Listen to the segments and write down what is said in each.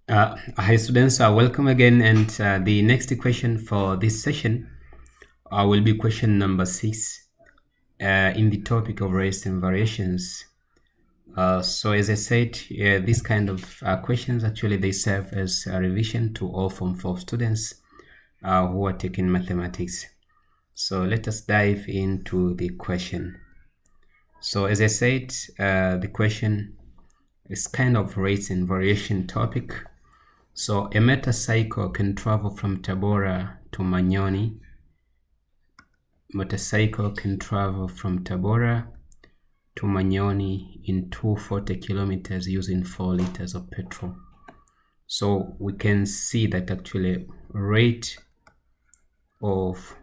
Hi students, welcome again, and the next question for this session will be question number 6 in the topic of rates and variations. So as I said, these kind of questions actually they serve as a revision to all Form 4 students who are taking mathematics. So let us dive into the question. So as I said, the question is kind of rates and variation topic. So a motorcycle can travel from Tabora to Manyoni. Motorcycle can travel from Tabora to Manyoni in 240 kilometers using 4 liters of petrol. So we can see that actually rate of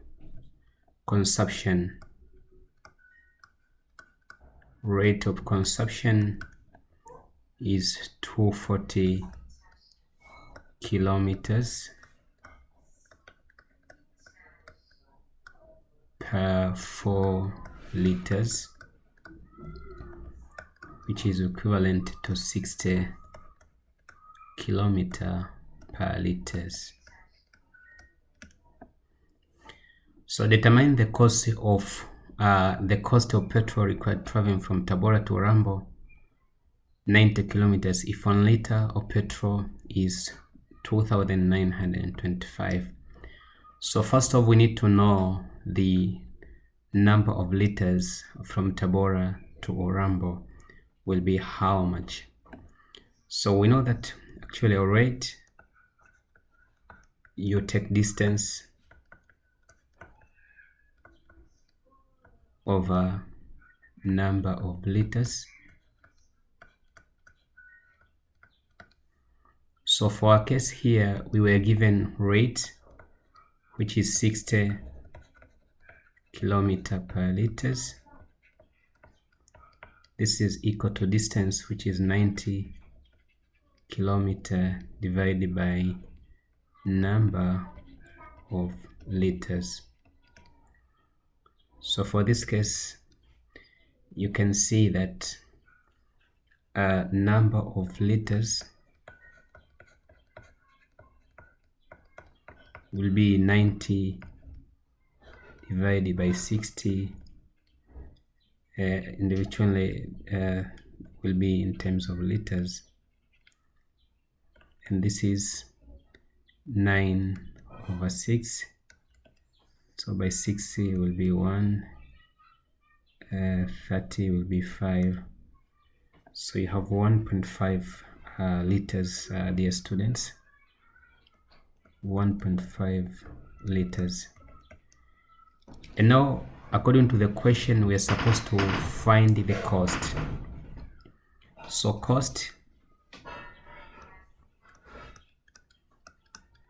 consumption is 240 kilometers per 4 liters, which is equivalent to 60 kilometer per liters. So determine the cost of petrol required traveling from Tabora to Urambo 90 kilometers if 1 liter of petrol is 2,925. So first off, we need to know the number of liters from Tabora to Urambo will be how much. So we know that actually a rate, you take distance over number of liters. So for our case here, we were given rate, which is 60 kilometer per liters. This is equal to distance, which is 90 kilometer divided by number of liters. So for this case, you can see that number of liters will be 90 divided by 60 individually will be in terms of liters, and this is 9/6. So by 60 will be 1, 30 will be 5. So you have 1.5 liters, dear students. 1.5 liters. And now, according to the question, we are supposed to find the cost. So cost,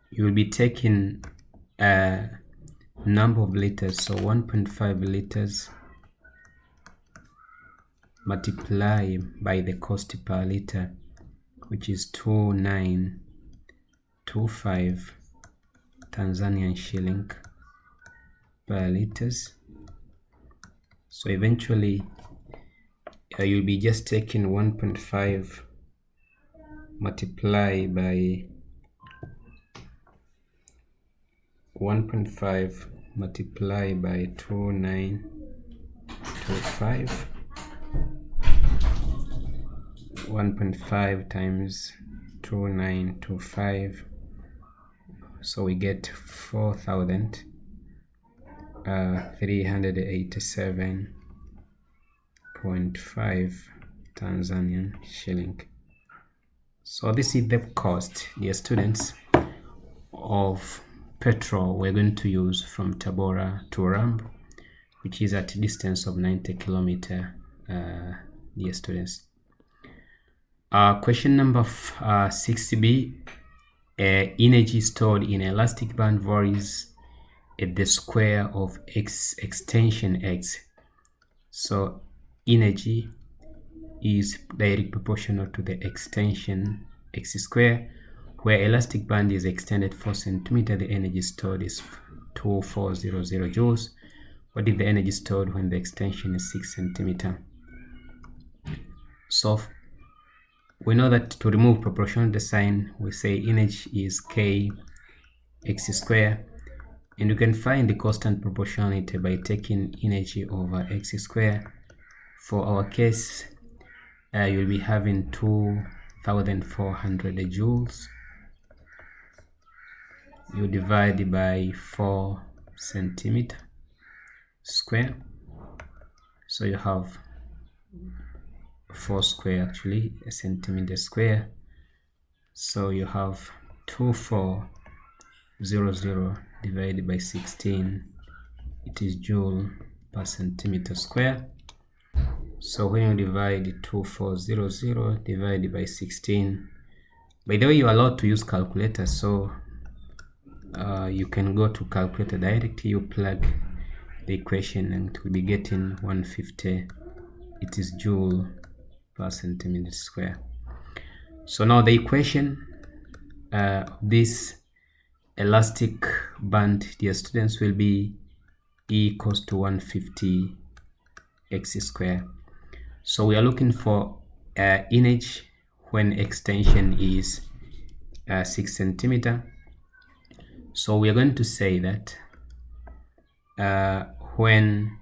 you will be taking a number of liters, so 1.5 liters multiply by the cost per liter, which is 2,925 Tanzanian shilling per liters. So eventually you'll be just taking 1.5 multiply by 2,925, 1.5 times 2,925, so we get 4,387.5 Tanzanian shilling. So this is the cost, dear students, of petrol we're going to use from Tabora to Urambo, which is at a distance of 90 kilometer, dear students. Question number 6b. Energy stored in elastic band varies at the square of extension x. So energy is directly proportional to the extension x square. Where elastic band is extended 4 cm, the energy stored is 2400 joules. What is the energy stored when the extension is 6 cm? So We know that to remove proportionality sign, we say energy is k x square, and you can find the constant proportionality by taking energy over x square. For our case, you'll be having 2,400 joules. You divide by 4 centimeter square, so you have 4 square, actually a centimeter square, so you have 2400 divided by 16, it is joule per centimeter square. So when you divide 2400 divided by 16, by the way, you are allowed to use calculator, so you can go to calculator directly, you plug the equation and we'll be getting 150, it is joule per centimeter square. So now the equation of this elastic band, dear students, will be E equals to 150 x square. So we are looking for energy when extension is 6 centimeter. So we are going to say that when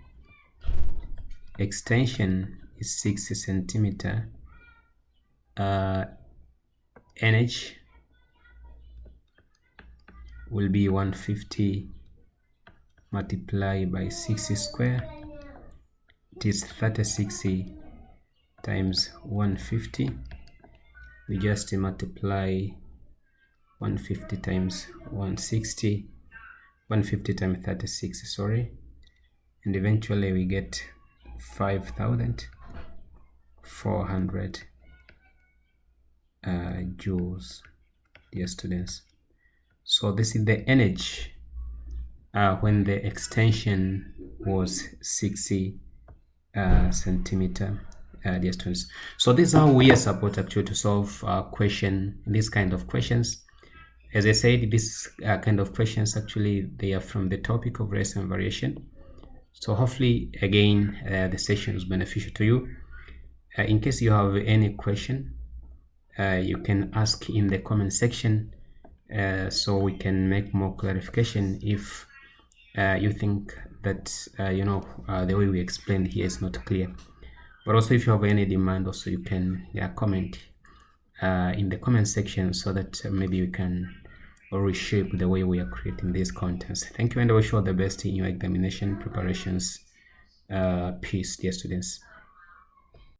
extension is 6 centimeter, energy will be 150 multiplied by 6 square. It is 36 times 150. We just multiply 150 times 160, 150 times 36, sorry, and eventually we get 5,400 joules, dear students. So this is the energy when the extension was 60 centimeter, dear students. So this is how we are supposed actually to solve this kind of questions. As I said, this kind of questions actually, they are from the topic of resonance variation. So hopefully again the session is beneficial to you. In case you have any question, you can ask in the comment section, so we can make more clarification if you think that the way we explained here is not clear. But also if you have any demand, also you can comment in the comment section, so that maybe we can reshape the way we are creating these contents. Thank you, and I wish you all the best in your examination preparations. Peace, dear students.